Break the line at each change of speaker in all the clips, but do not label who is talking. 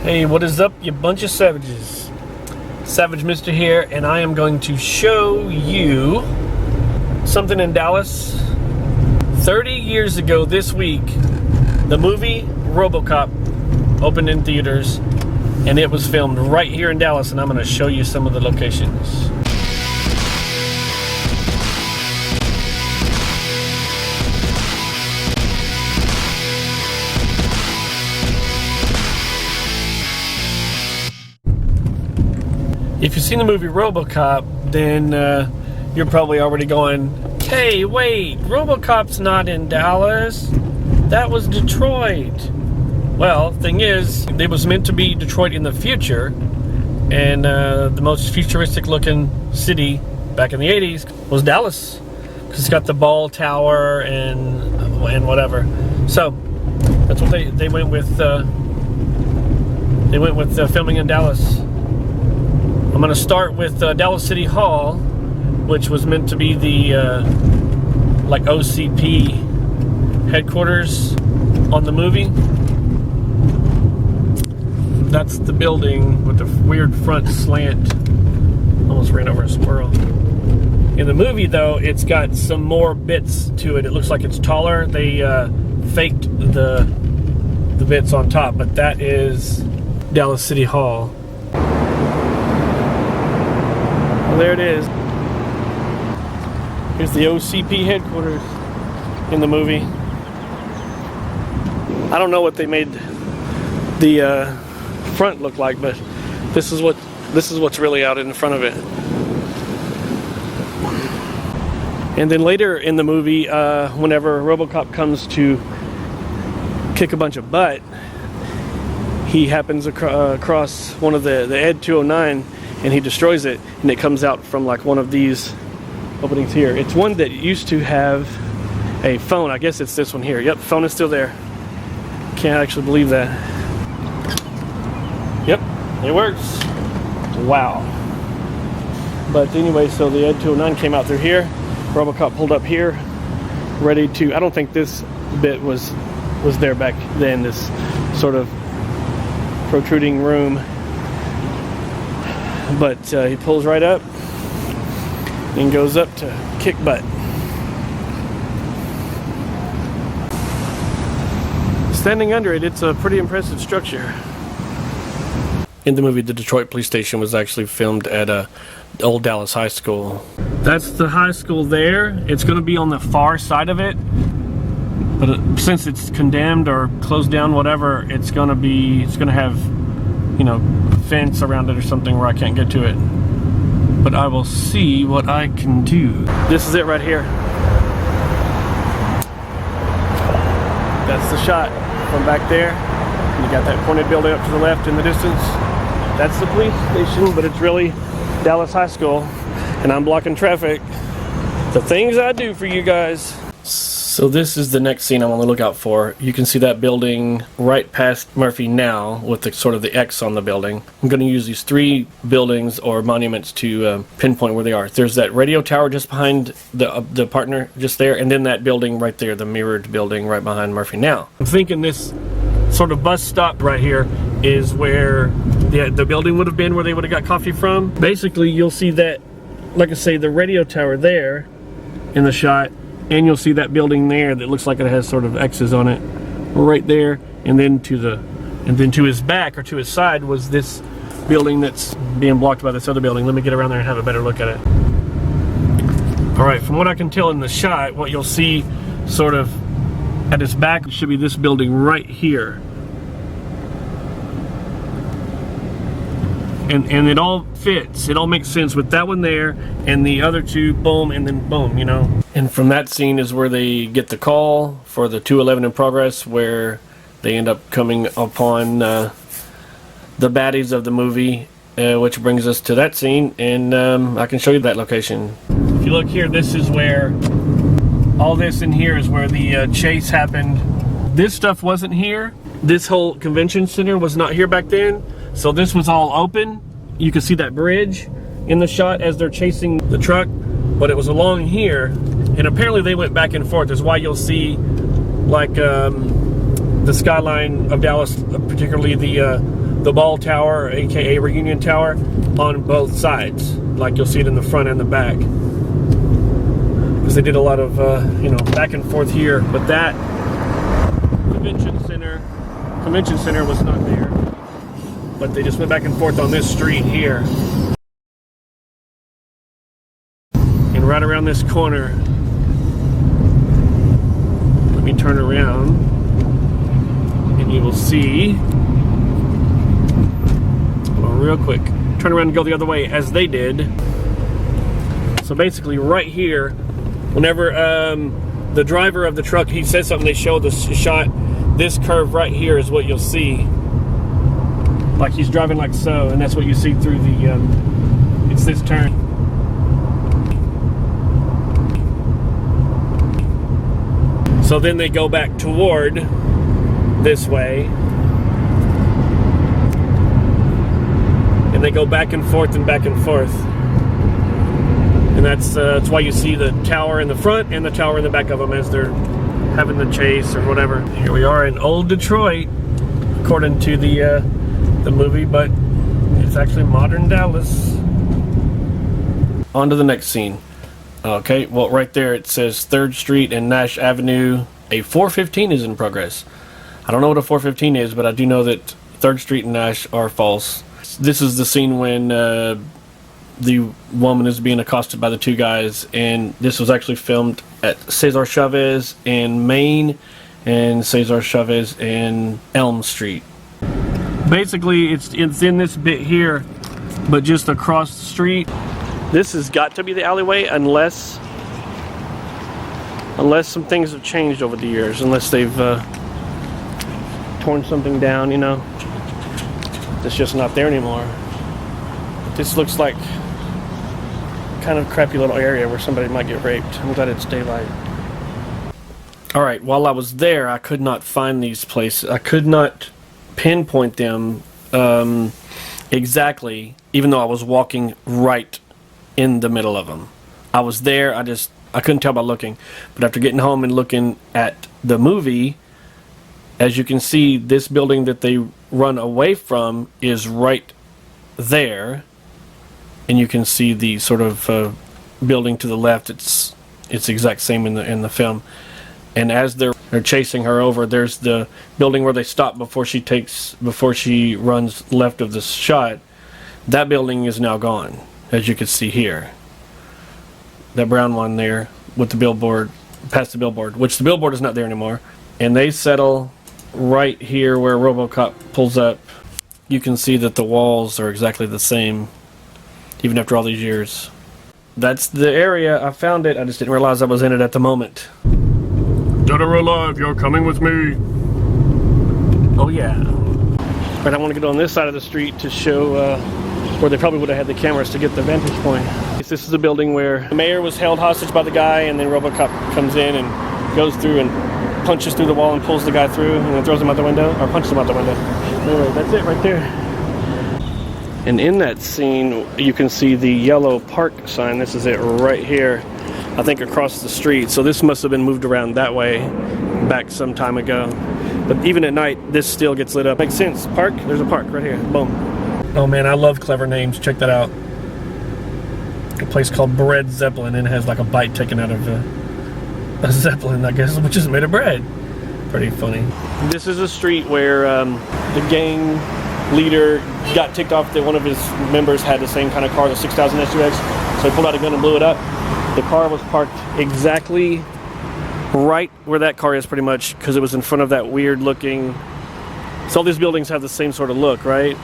Hey, what is up, you bunch of savages? Savage Mister here, and I am going to show you something in Dallas. 30 years ago this week, the movie Robocop opened in theaters, and it was filmed right here in Dallas, and I'm going to show you some of the locations. If you've seen the movie Robocop, then you're probably already going, hey, wait, Robocop's not in Dallas. That was Detroit. Well, thing is, it was meant to be Detroit in the future, and the most futuristic looking city back in the 80s was Dallas, because it's got the ball tower and whatever. So that's what they went with. They went with filming in Dallas. I'm going to start with Dallas City Hall, which was meant to be the like OCP headquarters on the movie. That's the building with the weird front slant. Almost ran over a squirrel. In the movie, though, it's got some more bits to it. It looks like it's taller. They faked the bits on top, but that is Dallas City Hall. There it is. Here's the OCP headquarters in the movie. I don't know what they made the front look like, but this is what's really out in front of it. And then later in the movie, whenever Robocop comes to kick a bunch of butt, he happens across one of the Ed 209. And he destroys it, and it comes out from like one of these openings here. It's one that used to have a phone. I guess it's this one here. Yep, phone is still there. Can't actually believe that. Yep, it works. Wow. But anyway, so the Ed 209 came out through here. Robocop pulled up here, ready to. I don't think this bit was there back then. This sort of protruding room. But he pulls right up and goes up to kick butt. Standing under it, it's a pretty impressive structure. In the movie, the Detroit police station was actually filmed at Old Dallas High School. That's the high school there. It's going to be on the far side of it. But since it's condemned or closed down, whatever, it's going to have, you know, fence around it or something where I can't get to it. But I will see what I can do. This is it right here. That's the shot from back there. You got that pointed building up to the left in the distance. That's the police station, but it's really Dallas High School, and I'm blocking traffic. The things I do for you guys. So this is the next scene I'm on the lookout for. You can see that building right past Murphy now with the sort of the X on the building. I'm going to use these three buildings or monuments to pinpoint where they are. There's that radio tower just behind the partner just there, and then that building right there, the mirrored building right behind Murphy now. I'm thinking this sort of bus stop right here is where the building would have been where they would have got coffee from. Basically, you'll see that, like I say, the radio tower there in the shot. And you'll see that building there that looks like it has sort of X's on it, right there. And then to his back or to his side was this building that's being blocked by this other building. Let me get around there and have a better look at it. All right, from what I can tell in the shot, what you'll see sort of at its back should be this building right here. And it all fits. It all makes sense with that one there and the other two, boom, and then boom, you know. And from that scene is where they get the call for the 211 in progress, where they end up coming upon the baddies of the movie, which brings us to that scene, and I can show you that location. If you look here, this is where, all this in here is where the chase happened. This stuff wasn't here. This whole convention center was not here back then. So this was all open. You can see that bridge in the shot as they're chasing the truck, but it was along here, and apparently they went back and forth. That's why you'll see like the skyline of Dallas, particularly the the ball tower, aka Reunion Tower, on both sides. Like you'll see it in the front and the back. Because they did a lot of, you know, back and forth here. But that convention center was not there. But they just went back and forth on this street here. And right around this corner, let me turn around and you will see, well, real quick, turn around and go the other way as they did. So basically right here, whenever the driver of the truck, he says something, they show the shot, this curve right here is what you'll see. Like he's driving like so, and that's what you see through the, it's this turn. So then they go back toward this way. And they go back and forth and back and forth. And that's why you see the tower in the front and the tower in the back of them as they're having the chase or whatever. Here we are in old Detroit, according to the movie, but it's actually modern Dallas. On to the next scene. Okay, well right there it says 3rd Street and Nash Avenue. A 415 is in progress. I don't know what a 415 is, but I do know that 3rd Street and Nash are false. This is the scene when the woman is being accosted by the two guys, and this was actually filmed at Cesar Chavez in Maine and Cesar Chavez in Elm Street. Basically, it's in this bit here, but just across the street. This has got to be the alleyway unless some things have changed over the years, unless they've torn something down, you know. It's just not there anymore. This looks like kind of crappy little area where somebody might get raped. I'm glad it's daylight. Alright, while I was there, I could not find these places. I could not pinpoint them exactly, even though I was walking right in the middle of them. I was there, I couldn't tell by looking. But after getting home and looking at the movie, as you can see, this building that they run away from is right there. And you can see the sort of building to the left. It's exact same in the film. And as they're chasing her over, there's the building where they stop before she runs left of the shot. That building is now gone, as you can see here. That brown one there with the billboard, past the billboard, which the billboard is not there anymore. And they settle right here where Robocop pulls up. You can see that the walls are exactly the same, even after all these years. That's the area. I found it. I just didn't realize I was in it at the moment. Dead or alive, you're coming with me. Oh yeah. But I want to get on this side of the street to show where they probably would have had the cameras to get the vantage point. This is the building where the mayor was held hostage by the guy, and then Robocop comes in and goes through and punches through the wall and pulls the guy through and then throws him out the window, or punches him out the window. Anyway, that's it right there. And in that scene, you can see the yellow park sign. This is it right here, I think across the street. So this must have been moved around that way back some time ago. But even at night, this still gets lit up. Makes sense. Park, there's a park right here. Boom. Oh man, I love clever names. Check that out. A place called Bread Zeppelin, and it has like a bite taken out of a Zeppelin, I guess, which is made of bread. Pretty funny. This is a street where the gang leader got ticked off that one of his members had the same kind of car, the 6000 SUX, so he pulled out a gun and blew it up. The car was parked exactly right where that car is, pretty much, because it was in front of that weird looking. So all these buildings have the same sort of look, right?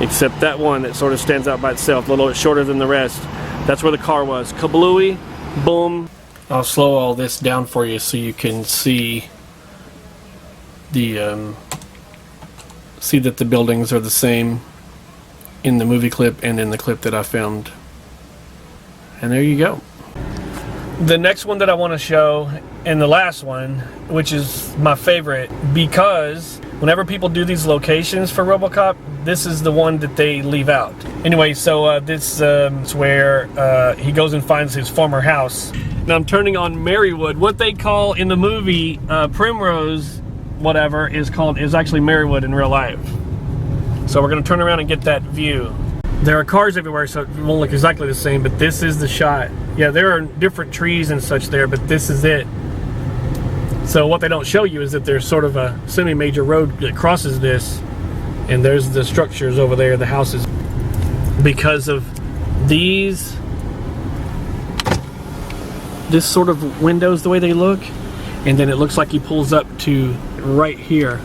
Except that one that sort of stands out by itself, a little bit shorter than the rest. That's where the car was. Kablooey, boom. I'll slow all this down for you so you can see the see that the buildings are the same in the movie clip and in the clip that I filmed. And there you go. The next one that I want to show, and the last one, which is my favorite, because whenever people do these locations for Robocop, this is the one that they leave out. Anyway, so this is where he goes and finds his former house. Now I'm turning on Marywood. What they call in the movie Primrose, whatever, is actually Marywood in real life. So we're gonna turn around and get that view. There are cars everywhere, so it won't look exactly the same, but this is the shot. Yeah, there are different trees and such there, but this is it. So what they don't show you is that there's sort of a semi-major road that crosses this, and there's the structures over there, the houses. Because of this sort of windows, the way they look, and then it looks like he pulls up to right here.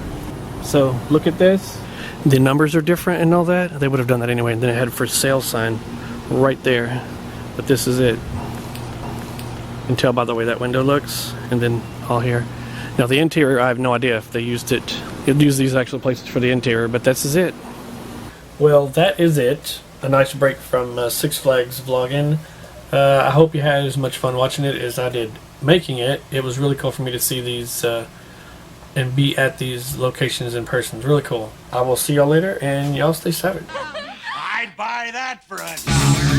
So look at this. The numbers are different and all that. They would have done that anyway. And then it had a for sale sign right there. But this is it. You can tell by the way that window looks. And then all here. Now the interior, I have no idea if they used it. You'll use these actual places for the interior, but this is it. Well, that is it. A nice break from Six Flags vlogging. I hope you had as much fun watching it as I did making it. It was really cool for me to see these and be at these locations in person. It's really cool. I will see y'all later, and y'all stay savage.
I'd buy that for $1.